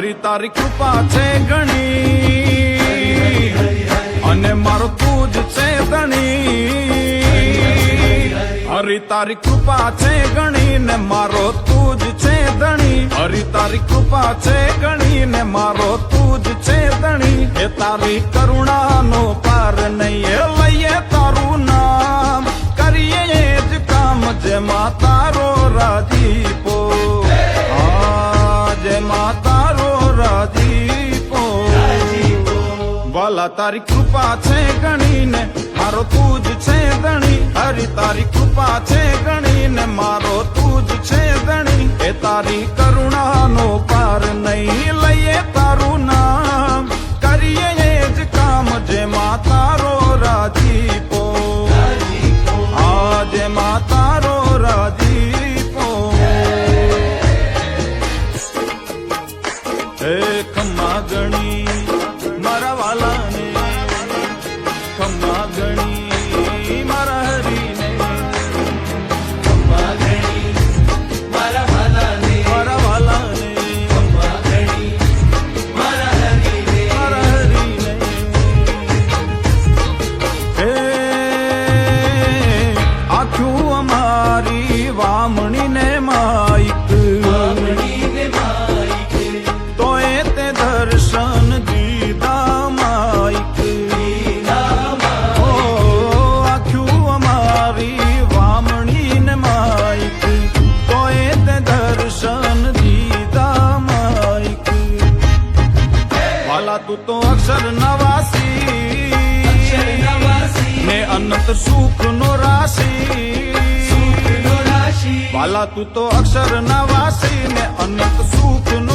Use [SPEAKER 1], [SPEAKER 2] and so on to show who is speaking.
[SPEAKER 1] હરી તારી કૃપા છે ઘણી અને મારો તું જ છે ધણી હરી તારી કૃપા છે ઘણી ને મારો તું જ છે ધણી હરી તારી કૃપા છે ઘણી ને મારો તું જ છે ધણી એ તારી કરુણાનો પાર નહીં લઈએ તારું નામ કરીએ એ જ કામ જેમાં તારો રાજીપો જેમાં તારો રાજીપો વાલા તારી કૃપા છે ઘણી ને મારો તું જ છે ધણી હરી તારી કૃપા છે ઘણી ને મારો તું જ છે ધણી એ તારી કરુણાનો પાર નહીં લઈએ તારું નામ કરીએ એ જ કામ જેમાં તારો રાજીપો જેમાં તારો રાજીપો હે ખમ્મા ગણી મારા વાલાને ખમ્મા ગણી મારા હરીને
[SPEAKER 2] ખમ્મા ગણી મારા વાલાને
[SPEAKER 1] મારા વાલાને
[SPEAKER 2] ખમ્મા ગણી મારા હરીને
[SPEAKER 1] મારા હરીને હે આખું અમારી વામણીને માઈક
[SPEAKER 2] વામણીને માઈક
[SPEAKER 1] તોય તે દર્શન દીધા માઈક ઓ આખું અમારી વામણીને માઈક તોય તે દર્શન દીધા માઈક વાલા તું તો અક્ષર નવાસી ને અનંત સુખ નો રાશી
[SPEAKER 2] સુખનો રાશિ
[SPEAKER 1] વાલા તું તો અક્ષર નવાસી ને અનંત સુખ નો